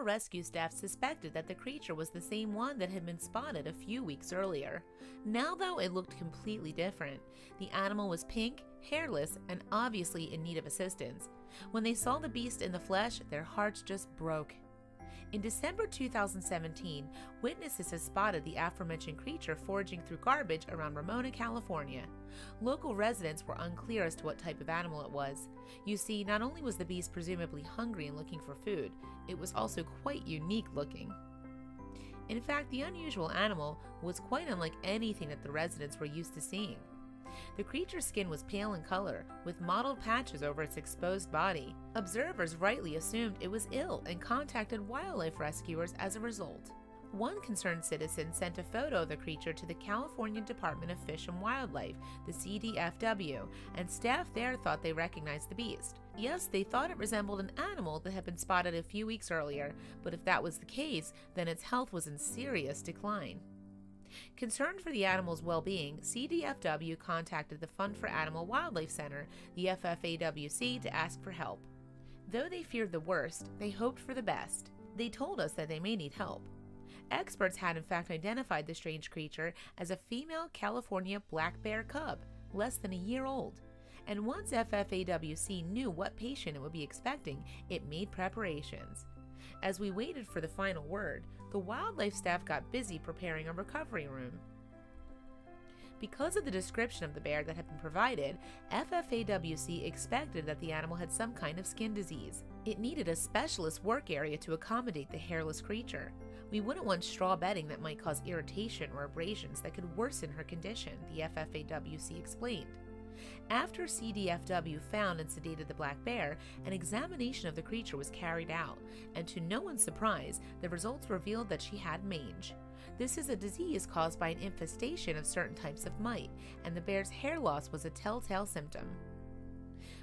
rescue staff suspected that the creature was the same one that had been spotted a few weeks earlier. Now, though, it looked completely different. The animal was pink, hairless, and obviously in need of assistance. When they saw the beast in the flesh, their hearts just broke. In December 2017, witnesses had spotted the aforementioned creature foraging through garbage around Ramona, California. Local residents were unclear as to what type of animal it was. You see, not only was the beast presumably hungry and looking for food, it was also quite unique looking. In fact, the unusual animal was quite unlike anything that the residents were used to seeing. The creature's skin was pale in color, with mottled patches over its exposed body. Observers rightly assumed it was ill and contacted wildlife rescuers as a result. One concerned citizen sent a photo of the creature to the California Department of Fish and Wildlife, the CDFW, and staff there thought they recognized the beast. Yes, they thought it resembled an animal that had been spotted a few weeks earlier, but if that was the case, then its health was in serious decline. Concerned for the animal's well-being, CDFW contacted the Fund for Animal Wildlife Center, the FFAWC, to ask for help. Though they feared the worst, they hoped for the best. They told us that they may need help. Experts had in fact identified the strange creature as a female California black bear cub, less than a year old. And once FFAWC knew what patient it would be expecting, it made preparations. As we waited for the final word, the wildlife staff got busy preparing a recovery room. Because of the description of the bear that had been provided, FFAWC expected that the animal had some kind of skin disease. It needed a specialist work area to accommodate the hairless creature. We wouldn't want straw bedding that might cause irritation or abrasions that could worsen her condition, the FFAWC explained. After CDFW found and sedated the black bear, an examination of the creature was carried out, and to no one's surprise, the results revealed that she had mange. This is a disease caused by an infestation of certain types of mite, and the bear's hair loss was a telltale symptom.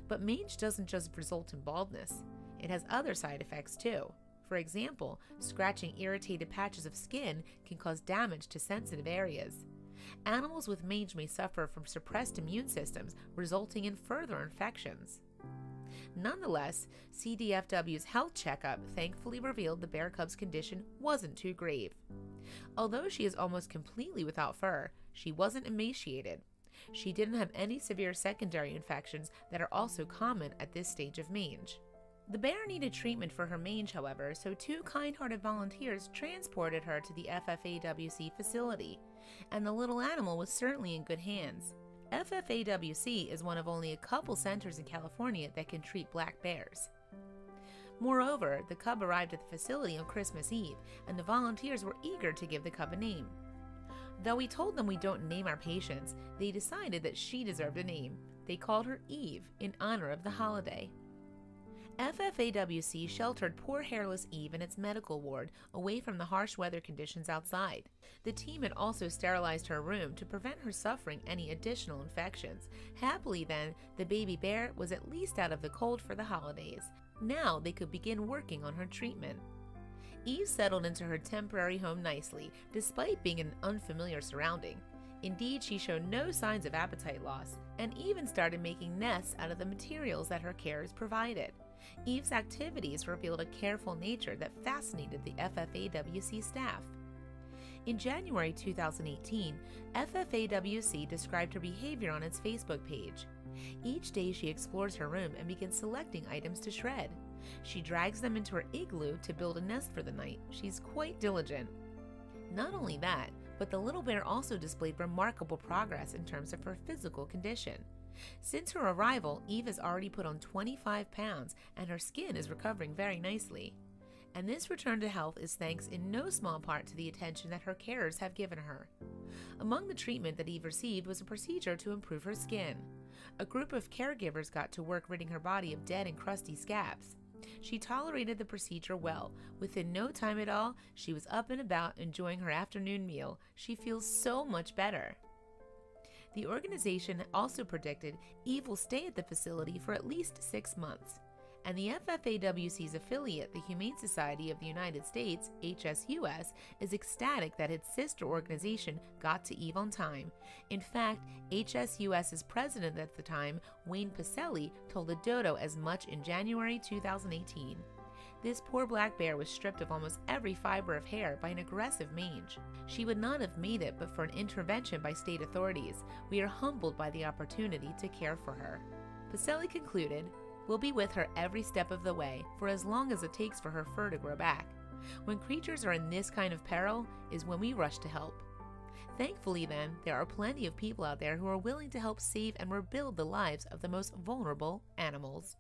But mange doesn't just result in baldness. It has other side effects too. For example, scratching irritated patches of skin can cause damage to sensitive areas. Animals with mange may suffer from suppressed immune systems, resulting in further infections. Nonetheless, CDFW's health checkup thankfully revealed the bear cub's condition wasn't too grave. Although she is almost completely without fur, she wasn't emaciated. She didn't have any severe secondary infections that are also common at this stage of mange. The bear needed treatment for her mange, however, so two kind-hearted volunteers transported her to the FFAWC facility, and the little animal was certainly in good hands. FFAWC is one of only a couple centers in California that can treat black bears. Moreover, the cub arrived at the facility on Christmas Eve, and the volunteers were eager to give the cub a name. Though we told them we don't name our patients, they decided that she deserved a name. They called her Eve in honor of the holiday. FFAWC sheltered poor hairless Eve in its medical ward away from the harsh weather conditions outside. The team had also sterilized her room to prevent her suffering any additional infections. Happily then, the baby bear was at least out of the cold for the holidays. Now they could begin working on her treatment. Eve settled into her temporary home nicely, despite being in an unfamiliar surrounding. Indeed, she showed no signs of appetite loss, and even started making nests out of the materials that her carers provided. Eve's activities revealed a careful nature that fascinated the FFAWC staff. In January 2018, FFAWC described her behavior on its Facebook page. Each day she explores her room and begins selecting items to shred. She drags them into her igloo to build a nest for the night. She's quite diligent. Not only that, but the little bear also displayed remarkable progress in terms of her physical condition. Since her arrival, Eve has already put on 25 pounds and her skin is recovering very nicely. And this return to health is thanks in no small part to the attention that her carers have given her. Among the treatment that Eve received was a procedure to improve her skin. A group of caregivers got to work ridding her body of dead and crusty scabs. She tolerated the procedure well. Within no time at all, she was up and about enjoying her afternoon meal. She feels so much better. The organization also predicted Eve will stay at the facility for at least 6 months. And the FFAWC's affiliate, the Humane Society of the United States, HSUS, is ecstatic that its sister organization got to Eve on time. In fact, HSUS's president at the time, Wayne Pacelli, told the Dodo as much in January 2018. This poor black bear was stripped of almost every fiber of hair by an aggressive mange. She would not have made it but for an intervention by state authorities. We are humbled by the opportunity to care for her. Pacelli concluded, "We'll be with her every step of the way for as long as it takes for her fur to grow back. When creatures are in this kind of peril is when we rush to help." Thankfully then, there are plenty of people out there who are willing to help save and rebuild the lives of the most vulnerable animals.